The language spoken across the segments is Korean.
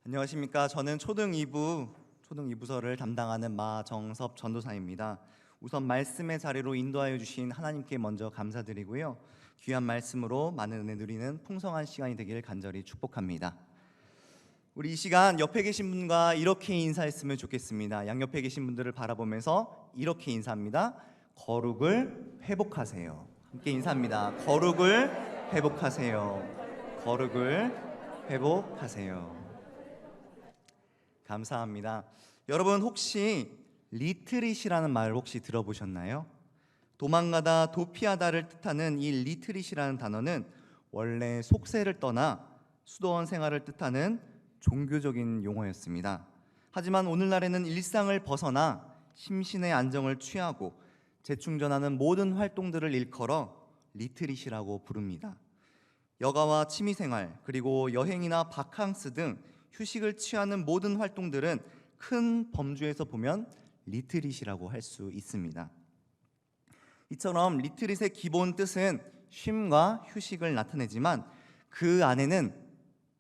안녕하십니까. 저는 초등 2부서를 담당하는 마정섭 전도사입니다. 우선 말씀의 자리로 인도하여 주신 하나님께 먼저 감사드리고요. 귀한 말씀으로 많은 은혜 누리는 풍성한 시간이 되길 간절히 축복합니다. 우리 이 시간 옆에 계신 분과 이렇게 인사했으면 좋겠습니다. 양옆에 계신 분들을 바라보면서 이렇게 인사합니다. 거룩을 회복하세요. 함께 인사합니다. 거룩을 회복하세요. 거룩을 회복하세요. 감사합니다. 여러분 혹시 리트릿이라는 말을 혹시 들어보셨나요? 도망가다 도피하다를 뜻하는 이 리트릿이라는 단어는 원래 속세를 떠나 수도원 생활을 뜻하는 종교적인 용어였습니다. 하지만 오늘날에는 일상을 벗어나 심신의 안정을 취하고 재충전하는 모든 활동들을 일컬어 리트릿이라고 부릅니다. 여가와 취미생활 그리고 여행이나 바캉스 등 휴식을 취하는 모든 활동들은 큰 범주에서 보면 리트릿이라고 할 수 있습니다. 이처럼 리트릿의 기본 뜻은 쉼과 휴식을 나타내지만 그 안에는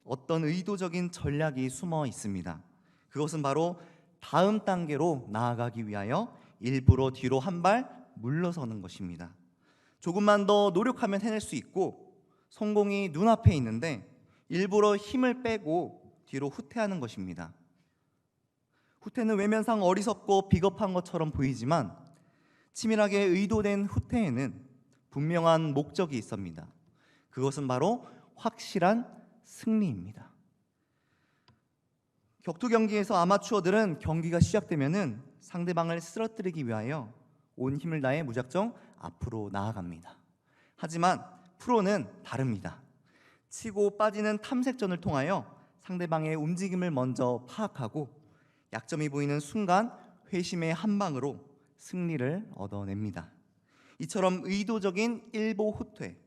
어떤 의도적인 전략이 숨어 있습니다. 그것은 바로 다음 단계로 나아가기 위하여 일부러 뒤로 한 발 물러서는 것입니다. 조금만 더 노력하면 해낼 수 있고 성공이 눈앞에 있는데 일부러 힘을 빼고 뒤로 후퇴하는 것입니다. 후퇴는 외면상 어리석고 비겁한 것처럼 보이지만 치밀하게 의도된 후퇴에는 분명한 목적이 있습니다. 그것은 바로 확실한 승리입니다. 격투 경기에서 아마추어들은 경기가 시작되면은 상대방을 쓰러뜨리기 위하여 온 힘을 다해 무작정 앞으로 나아갑니다. 하지만 프로는 다릅니다. 치고 빠지는 탐색전을 통하여 상대방의 움직임을 먼저 파악하고 약점이 보이는 순간 회심의 한 방으로 승리를 얻어냅니다. 이처럼 의도적인 1보 후퇴,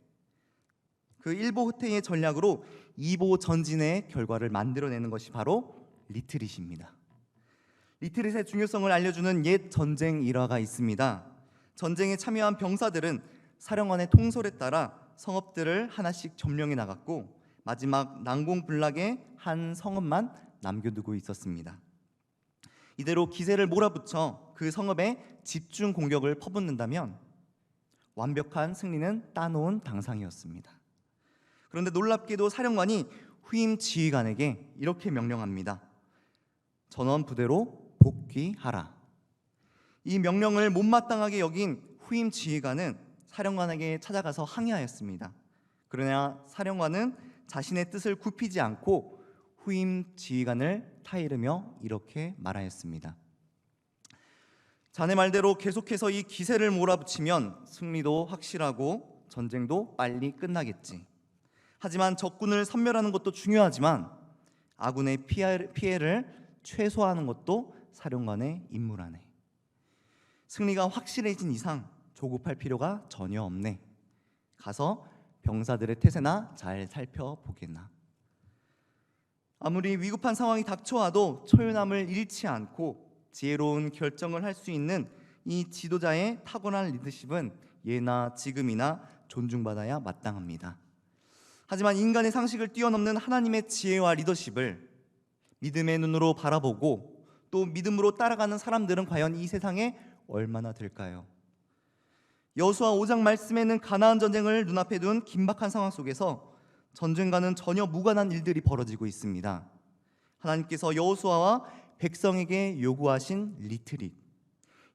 그 1보 후퇴의 전략으로 2보 전진의 결과를 만들어내는 것이 바로 리트릿입니다. 리트릿의 중요성을 알려주는 옛 전쟁 일화가 있습니다. 전쟁에 참여한 병사들은 사령관의 통솔에 따라 성읍들을 하나씩 점령해 나갔고 마지막 난공불락의 한 성읍만 남겨두고 있었습니다. 이대로 기세를 몰아붙여 그 성읍에 집중 공격을 퍼붓는다면 완벽한 승리는 따놓은 당상이었습니다. 그런데 놀랍게도 사령관이 후임 지휘관에게 이렇게 명령합니다. 전원 부대로 복귀하라. 이 명령을 못마땅하게 여긴 후임 지휘관은 사령관에게 찾아가서 항의하였습니다. 그러나 사령관은 자신의 뜻을 굽히지 않고 후임 지휘관을 타이르며 이렇게 말하였습니다. 자네 말대로 계속해서 이 기세를 몰아붙이면 승리도 확실하고 전쟁도 빨리 끝나겠지. 하지만 적군을 섬멸하는 것도 중요하지만 아군의 피해를 최소화하는 것도 사령관의 임무라네. 승리가 확실해진 이상 조급할 필요가 전혀 없네. 가서 병사들의 태세나 잘 살펴보겠나. 아무리 위급한 상황이 닥쳐와도 초연함을 잃지 않고 지혜로운 결정을 할 수 있는 이 지도자의 타고난 리더십은 예나 지금이나 존중받아야 마땅합니다. 하지만 인간의 상식을 뛰어넘는 하나님의 지혜와 리더십을 믿음의 눈으로 바라보고 또 믿음으로 따라가는 사람들은 과연 이 세상에 얼마나 될까요? 여호수아 5장 말씀에는 가나안 전쟁을 눈앞에 둔 긴박한 상황 속에서 전쟁과는 전혀 무관한 일들이 벌어지고 있습니다. 하나님께서 여호수아와 백성에게 요구하신 리트릿,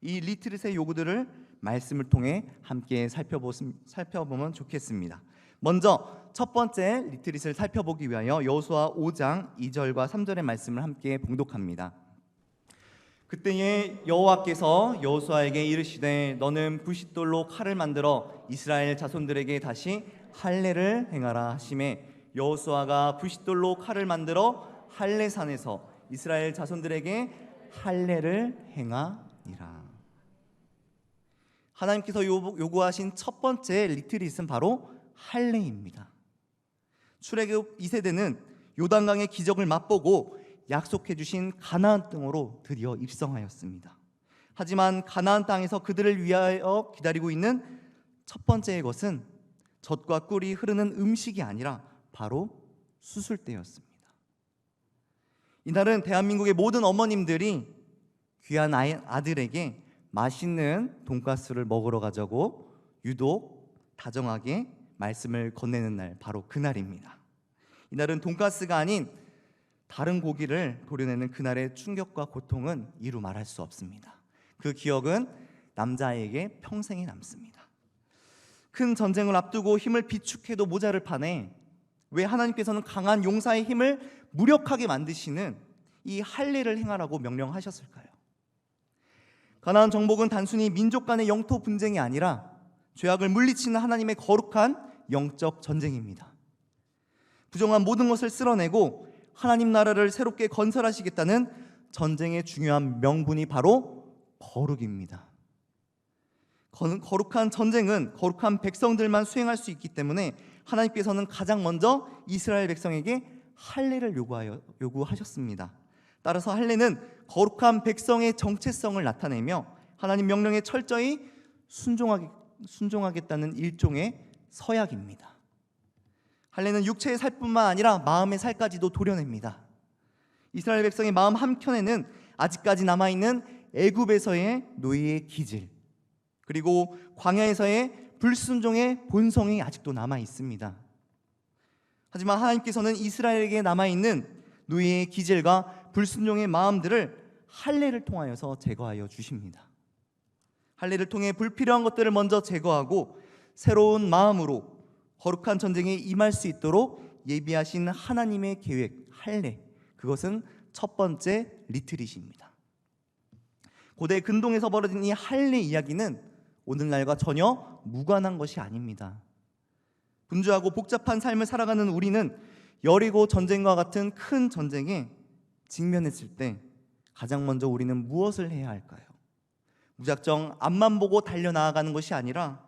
이 리트릿의 요구들을 말씀을 통해 함께 살펴보면 좋겠습니다. 먼저 첫 번째 리트릿을 살펴보기 위하여 여호수아 5장 2절과 3절의 말씀을 함께 봉독합니다. 그때에 여호와께서 여호수아에게 이르시되 너는 부싯돌로 칼을 만들어 이스라엘 자손들에게 다시 할례를 행하라 하시매 여호수아가 부싯돌로 칼을 만들어 할례산에서 이스라엘 자손들에게 할례를 행하니라. 하나님께서 요구하신 첫 번째 리트릿은 바로 할례입니다. 출애굽 2세대는 요단강의 기적을 맛보고 약속해 주신 가나안 땅으로 드디어 입성하였습니다. 하지만 가나안 땅에서 그들을 위하여 기다리고 있는 첫 번째의 것은 젖과 꿀이 흐르는 음식이 아니라 바로 수술대였습니다. 이날은 대한민국의 모든 어머님들이 귀한 아들에게 맛있는 돈가스를 먹으러 가자고 유독 다정하게 말씀을 건네는 날, 바로 그날입니다. 이날은 돈가스가 아닌 다른 고기를 도려내는 그날의 충격과 고통은 이루 말할 수 없습니다. 그 기억은 남자아이에게 평생에 남습니다. 큰 전쟁을 앞두고 힘을 비축해도 모자를 파네 왜 하나님께서는 강한 용사의 힘을 무력하게 만드시는 이 할례를 행하라고 명령하셨을까요? 가나안 정복은 단순히 민족 간의 영토 분쟁이 아니라 죄악을 물리치는 하나님의 거룩한 영적 전쟁입니다. 부정한 모든 것을 쓸어내고 하나님 나라를 새롭게 건설하시겠다는 전쟁의 중요한 명분이 바로 거룩입니다. 거룩한 전쟁은 거룩한 백성들만 수행할 수 있기 때문에 하나님께서는 가장 먼저 이스라엘 백성에게 할례를 요구하셨습니다. 따라서 할례는 거룩한 백성의 정체성을 나타내며 하나님 명령에 철저히 순종하겠다는 일종의 서약입니다. 할례는 육체의 살뿐만 아니라 마음의 살까지도 도려냅니다. 이스라엘 백성의 마음 한켠에는 아직까지 남아있는 애굽에서의 노예의 기질, 그리고 광야에서의 불순종의 본성이 아직도 남아 있습니다. 하지만 하나님께서는 이스라엘에게 남아있는 노예의 기질과 불순종의 마음들을 할례를 통하여서 제거하여 주십니다. 할례를 통해 불필요한 것들을 먼저 제거하고 새로운 마음으로 거룩한 전쟁에 임할 수 있도록 예비하신 하나님의 계획, 할례, 그것은 첫 번째 리트릿입니다. 고대 근동에서 벌어진 이 할례 이야기는 오늘날과 전혀 무관한 것이 아닙니다. 분주하고 복잡한 삶을 살아가는 우리는 여리고 전쟁과 같은 큰 전쟁에 직면했을 때 가장 먼저 우리는 무엇을 해야 할까요? 무작정 앞만 보고 달려나가는 것이 아니라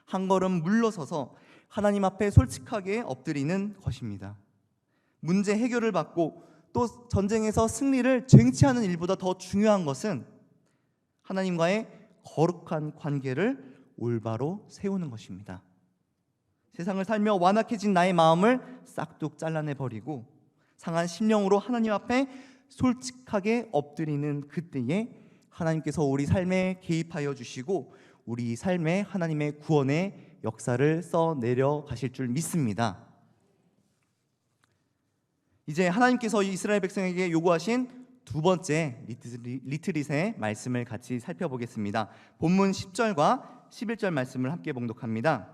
한 걸음 물러서서 하나님 앞에 솔직하게 엎드리는 것입니다. 문제 해결을 받고 또 전쟁에서 승리를 쟁취하는 일보다 더 중요한 것은 하나님과의 거룩한 관계를 올바로 세우는 것입니다. 세상을 살며 완악해진 나의 마음을 싹둑 잘라내버리고 상한 심령으로 하나님 앞에 솔직하게 엎드리는 그때에 하나님께서 우리 삶에 개입하여 주시고 우리 삶에 하나님의 구원의 역사를 써내려 가실 줄 믿습니다. 이제 하나님께서 이스라엘 백성에게 요구하신 두 번째 리트릿의 말씀을 같이 살펴보겠습니다. 본문 10절과 11절 말씀을 함께 봉독합니다.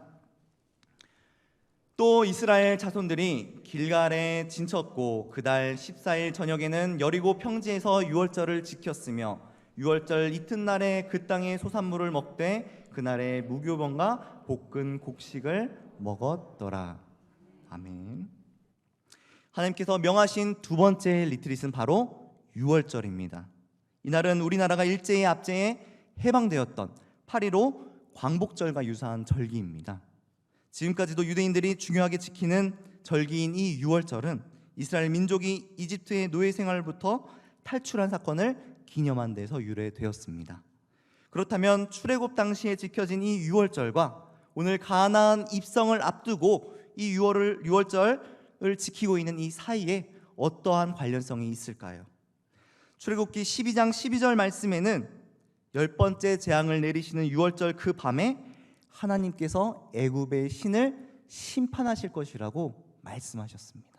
또 이스라엘 자손들이 길갈에 진쳤고 그달 14일 저녁에는 여리고 평지에서 유월절을 지켰으며 유월절 이튿날에 그 땅의 소산물을 먹되 그날에 무교병과 볶은 곡식을 먹었더라. 아멘. 하나님께서 명하신 두 번째 리트릿은 바로 유월절입니다. 이날은 우리나라가 일제의 압제에 해방되었던 8.15 광복절과 유사한 절기입니다. 지금까지도 유대인들이 중요하게 지키는 절기인 이 유월절은 이스라엘 민족이 이집트의 노예 생활부터 탈출한 사건을 기념한 데서 유래되었습니다. 그렇다면 출애굽 당시에 지켜진 이 유월절과 오늘 가나안 입성을 앞두고 이 유월절을 지키고 있는 이 사이에 어떠한 관련성이 있을까요? 출애굽기 12장 12절 말씀에는 10번째 재앙을 내리시는 유월절 그 밤에 하나님께서 애굽의 신을 심판하실 것이라고 말씀하셨습니다.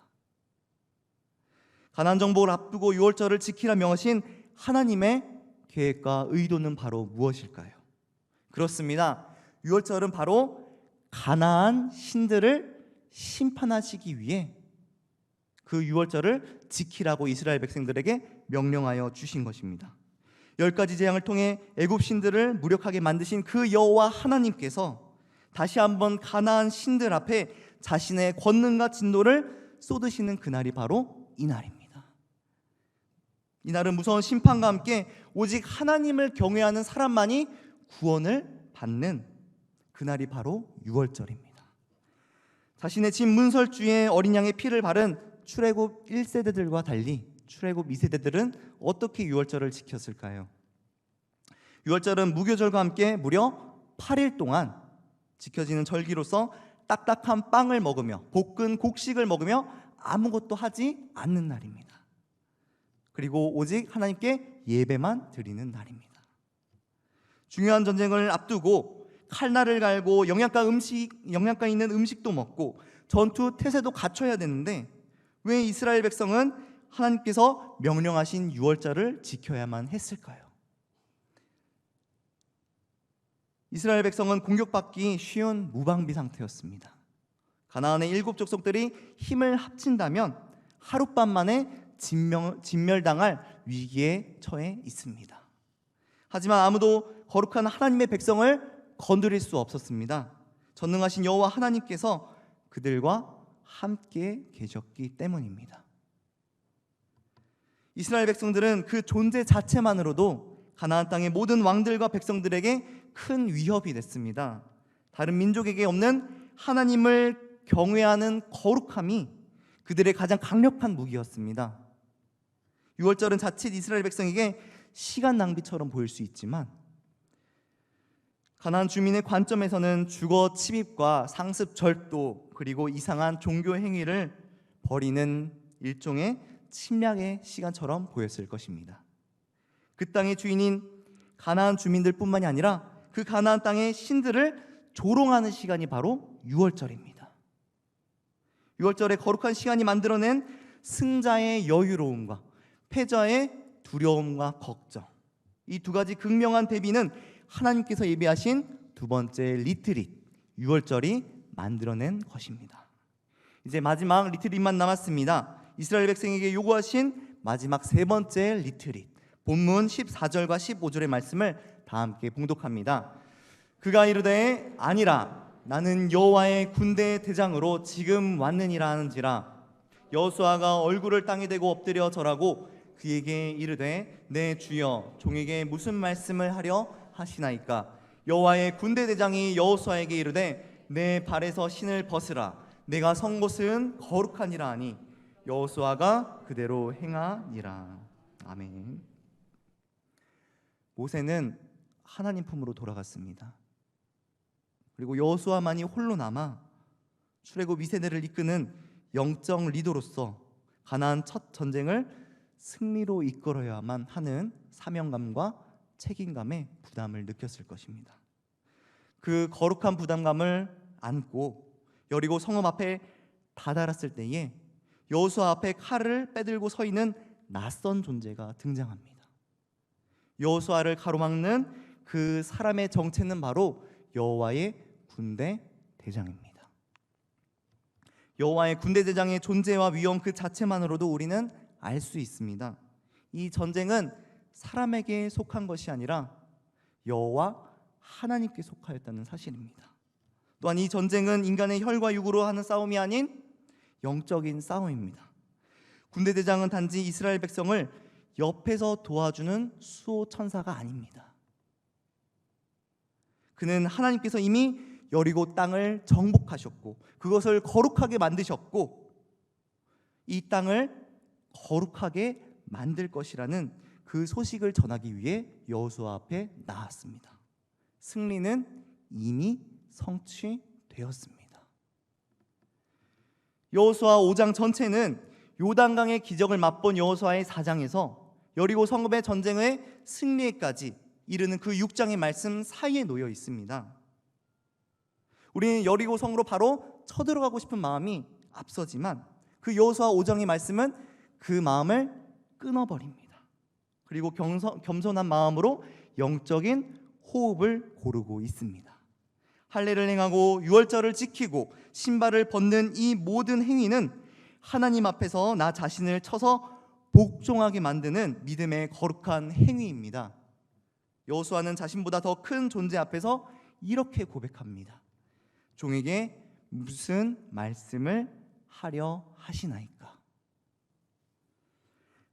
가나안 정복을 앞두고 유월절을 지키라 명하신 하나님의 계획과 의도는 바로 무엇일까요? 그렇습니다. 유월절은 바로 가나안 신들을 심판하시기 위해 그 유월절을 지키라고 이스라엘 백성들에게 명령하여 주신 것입니다. 10가지 재앙을 통해 애굽 신들을 무력하게 만드신 그 여호와 하나님께서 다시 한번 가나안 신들 앞에 자신의 권능과 진노를 쏟으시는 그날이 바로 이날입니다. 이날은 무서운 심판과 함께 오직 하나님을 경외하는 사람만이 구원을 받는 그날이 바로 유월절입니다. 자신의 집 문설주에 어린 양의 피를 바른 출애굽 1세대들과 달리 출애굽 2세대들은 어떻게 유월절을 지켰을까요? 유월절은 무교절과 함께 무려 8일 동안 지켜지는 절기로서 딱딱한 빵을 먹으며 볶은 곡식을 먹으며 아무것도 하지 않는 날입니다. 그리고 오직 하나님께 예배만 드리는 날입니다. 중요한 전쟁을 앞두고 칼날을 갈고 영양가 있는 음식도 먹고 전투 태세도 갖춰야 되는데 왜 이스라엘 백성은 하나님께서 명령하신 유월절을 지켜야만 했을까요? 이스라엘 백성은 공격받기 쉬운 무방비 상태였습니다. 가나안의 7 족속들이 힘을 합친다면 하룻밤 만에 진멸당할 위기에 처해 있습니다. 하지만 아무도 거룩한 하나님의 백성을 건드릴 수 없었습니다. 전능하신 여호와 하나님께서 그들과 함께 계셨기 때문입니다. 이스라엘 백성들은 그 존재 자체만으로도 가나안 땅의 모든 왕들과 백성들에게 큰 위협이 됐습니다. 다른 민족에게 없는 하나님을 경외하는 거룩함이 그들의 가장 강력한 무기였습니다. 유월절은 자칫 이스라엘 백성에게 시간 낭비처럼 보일 수 있지만 가나안 주민의 관점에서는 주거 침입과 상습 절도 그리고 이상한 종교 행위를 벌이는 일종의 침략의 시간처럼 보였을 것입니다. 그 땅의 주인인 가나안 주민들뿐만이 아니라 그 가나안 땅의 신들을 조롱하는 시간이 바로 유월절입니다. 유월절의 거룩한 시간이 만들어낸 승자의 여유로움과 패자의 두려움과 걱정, 이 두 가지 극명한 대비는 하나님께서 예비하신 두 번째 리트릿, 유월절이 만들어낸 것입니다. 이제 마지막 리트릿만 남았습니다. 이스라엘 백성에게 요구하신 마지막 세 번째 리트릿, 본문 14절과 15절의 말씀을 다 함께 봉독합니다. 그가 이르되 아니라 나는 여호와의 군대 대장으로 지금 왔느니라 하는지라. 여호수아가 얼굴을 땅에 대고 엎드려 절하고 그에게 이르되 내 주여 종에게 무슨 말씀을 하려 하시나이까. 여호와의 군대 대장이 여호수아에게 이르되 내 발에서 신을 벗으라. 내가 선 곳은 거룩하니라 하니 여호수아가 그대로 행하니라. 아멘. 모세는 하나님 품으로 돌아갔습니다. 그리고 여호수아만이 홀로 남아 출애굽 2세대를 이끄는 영적 리더로서 가나안 첫 전쟁을 승리로 이끌어야만 하는 사명감과 책임감의 부담을 느꼈을 것입니다. 그 거룩한 부담감을 안고 여리고 성읍 앞에 다다랐을 때에 여호수아 앞에 칼을 빼들고 서 있는 낯선 존재가 등장합니다. 여호수아를 가로막는 그 사람의 정체는 바로 여호와의 군대 대장입니다. 여호와의 군대 대장의 존재와 위엄 그 자체만으로도 우리는 알 수 있습니다. 이 전쟁은 사람에게 속한 것이 아니라 여호와 하나님께 속하였다는 사실입니다. 또한 이 전쟁은 인간의 혈과 육으로 하는 싸움이 아닌 영적인 싸움입니다. 군대 대장은 단지 이스라엘 백성을 옆에서 도와주는 수호 천사가 아닙니다. 그는 하나님께서 이미 여리고 땅을 정복하셨고 그것을 거룩하게 만드셨고 이 땅을 거룩하게 만들 것이라는 그 소식을 전하기 위해 여호수아 앞에 나왔습니다. 승리는 이미 성취되었습니다. 여호수아 5장 전체는 요단강의 기적을 맛본 여호수아의 4장에서 여리고 성읍의 전쟁의 승리에까지 이르는 그 6장의 말씀 사이에 놓여 있습니다. 우리는 여리고 성으로 바로 쳐들어가고 싶은 마음이 앞서지만 그 여호수아 5장의 말씀은 그 마음을 끊어버립니다. 그리고 겸손한 마음으로 영적인 호흡을 고르고 있습니다. 할례를 행하고 유월절을 지키고 신발을 벗는 이 모든 행위는 하나님 앞에서 나 자신을 쳐서 복종하게 만드는 믿음의 거룩한 행위입니다. 여호수아는 자신보다 더 큰 존재 앞에서 이렇게 고백합니다. 종에게 무슨 말씀을 하려 하시나이까.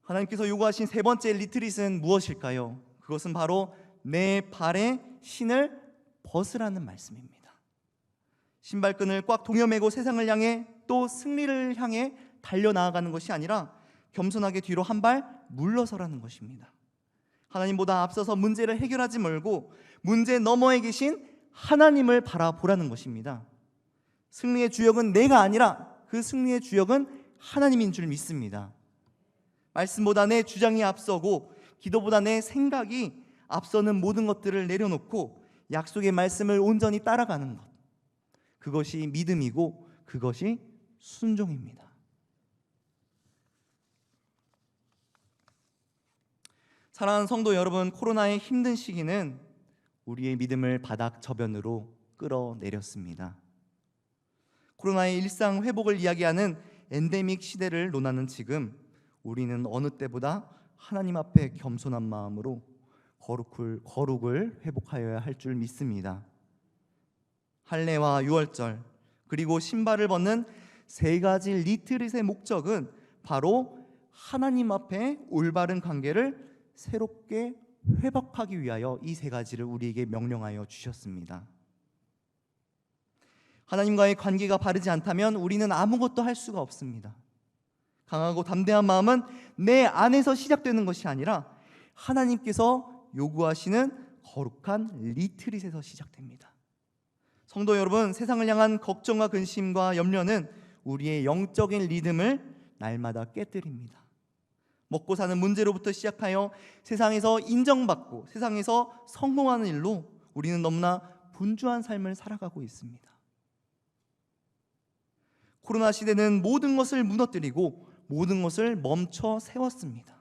하나님께서 요구하신 세 번째 리트릿은 무엇일까요? 그것은 바로 내 발에 신을 벗으라는 말씀입니다. 신발끈을 꽉 동여매고 세상을 향해 또 승리를 향해 달려나아가는 것이 아니라 겸손하게 뒤로 한 발 물러서라는 것입니다. 하나님보다 앞서서 문제를 해결하지 말고 문제 너머에 계신 하나님을 바라보라는 것입니다. 승리의 주역은 내가 아니라 그 승리의 주역은 하나님인 줄 믿습니다. 말씀보다 내 주장이 앞서고 기도보다 내 생각이 앞서는 모든 것들을 내려놓고 약속의 말씀을 온전히 따라가는 것, 그것이 믿음이고 그것이 순종입니다. 사랑하는 성도 여러분, 코로나의 힘든 시기는 우리의 믿음을 바닥 저변으로 끌어내렸습니다. 코로나의 일상 회복을 이야기하는 엔데믹 시대를 논하는 지금, 우리는 어느 때보다 하나님 앞에 겸손한 마음으로 거룩을 회복하여야 할 줄 믿습니다. 할례와 유월절, 그리고 신발을 벗는 세 가지 리트릿의 목적은 바로 하나님 앞에 올바른 관계를 새롭게 회복하기 위하여 이 세 가지를 우리에게 명령하여 주셨습니다. 하나님과의 관계가 바르지 않다면 우리는 아무것도 할 수가 없습니다. 강하고 담대한 마음은 내 안에서 시작되는 것이 아니라 하나님께서 요구하시는 거룩한 리트릿에서 시작됩니다. 성도 여러분, 세상을 향한 걱정과 근심과 염려는 우리의 영적인 리듬을 날마다 깨뜨립니다. 먹고 사는 문제로부터 시작하여 세상에서 인정받고 세상에서 성공하는 일로 우리는 너무나 분주한 삶을 살아가고 있습니다. 코로나 시대는 모든 것을 무너뜨리고 모든 것을 멈춰 세웠습니다.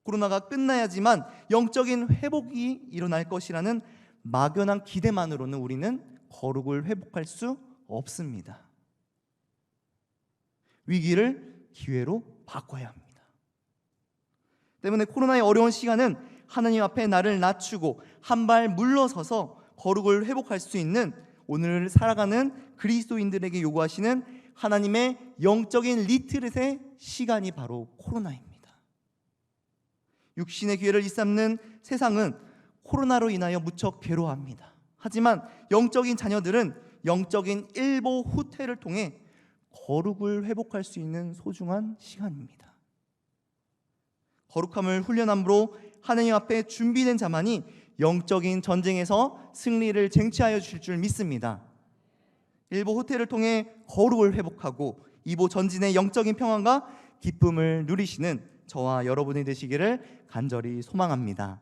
코로나가 끝나야지만 영적인 회복이 일어날 것이라는 막연한 기대만으로는 우리는 거룩을 회복할 수 없습니다. 위기를 기회로 바꿔야 합니다. 때문에 코로나의 어려운 시간은 하나님 앞에 나를 낮추고 한 발 물러서서 거룩을 회복할 수 있는 오늘 살아가는 그리스도인들에게 요구하시는 하나님의 영적인 리트릿의 시간이 바로 코로나입니다. 육신의 기회를 일삼는 세상은 코로나로 인하여 무척 괴로워합니다. 하지만 영적인 자녀들은 영적인 일보 후퇴를 통해 거룩을 회복할 수 있는 소중한 시간입니다. 거룩함을 훈련함으로 하나님 앞에 준비된 자만이 영적인 전쟁에서 승리를 쟁취하여 주실 줄 믿습니다. 일보 후퇴를 통해 거룩을 회복하고 이보 전진의 영적인 평안과 기쁨을 누리시는 저와 여러분이 되시기를 간절히 소망합니다.